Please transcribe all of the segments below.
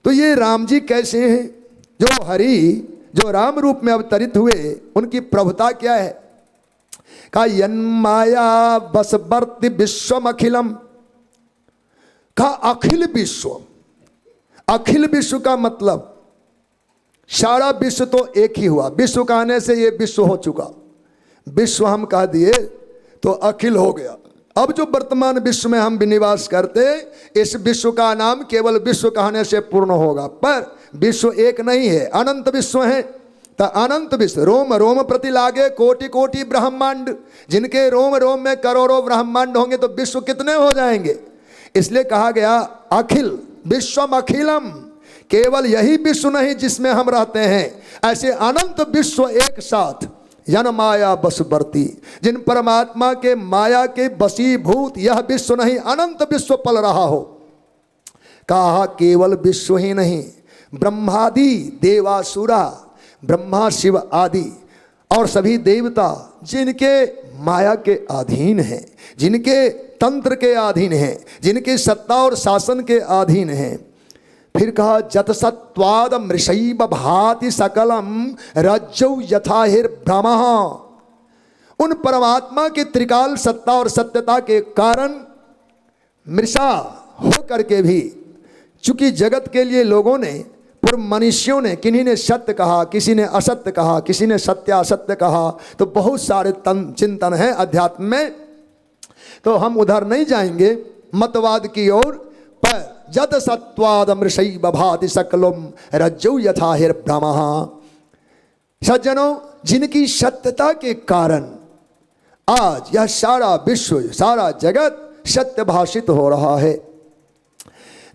तो ये राम जी कैसे हैं? जो हरि जो राम रूप में अवतरित हुए, उनकी प्रभुता क्या है? का यन्माया बसवर्ति विश्वम अखिलम, का अखिल विश्व। अखिल विश्व का मतलब सारा विश्व तो एक ही हुआ, विश्व कहने से ये विश्व हो चुका, विश्व हम कह दिए तो अखिल हो गया। अब जो वर्तमान विश्व में हम निवास करते, इस विश्व का नाम केवल विश्व कहने से पूर्ण होगा, पर विश्व एक नहीं है, अनंत विश्व है। तो अनंत विश्व, रोम रोम प्रति लागे कोटि कोटि ब्रह्मांड, जिनके रोम रोम में करोड़ों ब्रह्मांड होंगे तो विश्व कितने हो जाएंगे? इसलिए कहा गया अखिल विश्वम अखिलम, केवल यही विश्व नहीं जिसमें हम रहते हैं, ऐसे अनंत विश्व एक साथ जन माया बसवर्ती, जिन परमात्मा के माया के बसीभूत यह विश्व नहीं अनंत विश्व पल रहा हो। कहा केवल विश्व ही नहीं, ब्रह्मादि देवासुरा, ब्रह्मा शिव आदि और सभी देवता जिनके माया के अधीन हैं, जिनके तंत्र के अधीन हैं, जिनके सत्ता और शासन के अधीन हैं। फिर कहा जत सत्वाद मृषैव भाति सकलम रज्जौ यथा हिर्भ्रमः, उन परमात्मा के त्रिकाल सत्ता और सत्यता के कारण मृषा हो करके भी, चूंकि जगत के लिए लोगों ने, पूर्व मनुष्यों ने, किन्हीं ने सत्य कहा, किसी ने असत्य कहा, किसी ने सत्य असत्य कहा, तो बहुत सारे चिंतन हैं अध्यात्म में, तो हम उधर नहीं जाएंगे मतवाद की ओर। पर जत सत्वाद मृषैव भाति सकलम रज्जौ यथा हिर्भ्रमः, सज्जनों जिनकी सत्यता के कारण आज यह सारा विश्व सारा जगत सत्य भाषित हो रहा है।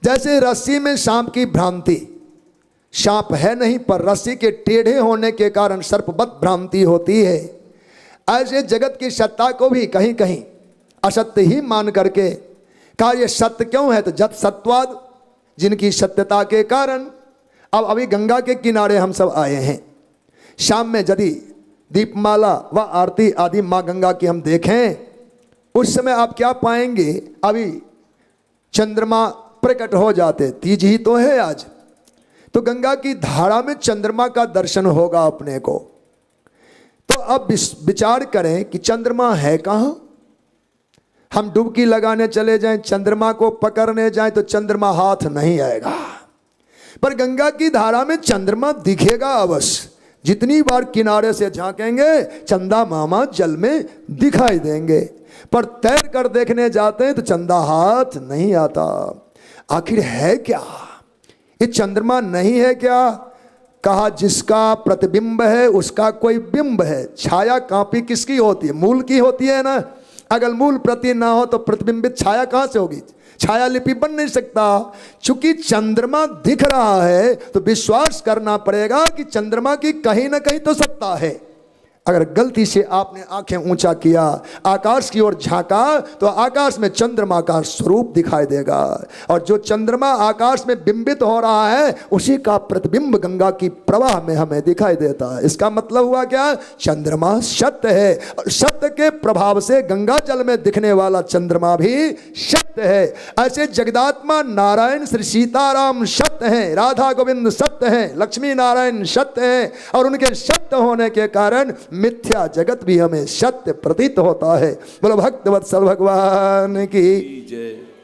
जैसे रस्सी में सांप की भ्रांति, सांप है नहीं पर रस्सी के टेढ़े होने के कारण सर्पवत भ्रांति होती है, ऐसे जगत की सत्ता को भी कहीं कहीं असत्य ही मान करके कहा यह सत्य क्यों है? तो जत सत्वाद, जिनकी सत्यता के कारण। अब अभी गंगा के किनारे हम सब आए हैं, शाम में यदि दीपमाला व आरती आदि माँ गंगा की हम देखें, उस समय आप क्या पाएंगे? अभी चंद्रमा प्रकट हो जाते, तीज ही तो है आज, तो गंगा की धारा में चंद्रमा का दर्शन होगा अपने को। तो अब विचार करें कि चंद्रमा है कहाँ? हम डुबकी लगाने चले जाएं, चंद्रमा को पकड़ने जाएं तो चंद्रमा हाथ नहीं आएगा, पर गंगा की धारा में चंद्रमा दिखेगा अवश्य। जितनी बार किनारे से झांकेंगे चंदा मामा जल में दिखाई देंगे, पर तैर कर देखने जाते हैं तो चंदा हाथ नहीं आता। आखिर है क्या? ये चंद्रमा नहीं है क्या? कहा जिसका प्रतिबिंब है उसका कोई बिंब है। छाया कापी किसकी होती है? मूल की होती है ना। अगर मूल प्रति ना हो तो प्रतिबिंबित छाया कहां से होगी? छाया लिपि बन नहीं सकता। चूंकि चंद्रमा दिख रहा है तो विश्वास करना पड़ेगा कि चंद्रमा की कहीं ना कहीं तो सत्ता है। अगर गलती से आपने आंखें ऊंचा किया, आकाश की ओर झांका, तो आकाश में चंद्रमा का स्वरूप दिखाई देगा, और जो चंद्रमा आकाश में बिंबित हो रहा है उसी का प्रतिबिंब गंगा की प्रवाह में हमें दिखाई देता है। इसका मतलब हुआ क्या? चंद्रमा सत्य है, और सत्य के प्रभाव से गंगा जल में दिखने वाला चंद्रमा भी सत्य है। ऐसे जगदात्मा नारायण श्री सीताराम सत्य हैं, राधा गोविंद सत्य हैं, लक्ष्मी नारायण सत्य हैं, और उनके सत्य होने के कारण मिथ्या जगत भी हमें सत्य प्रतीत होता है। बोलो भक्तवत्सल भगवान की जय।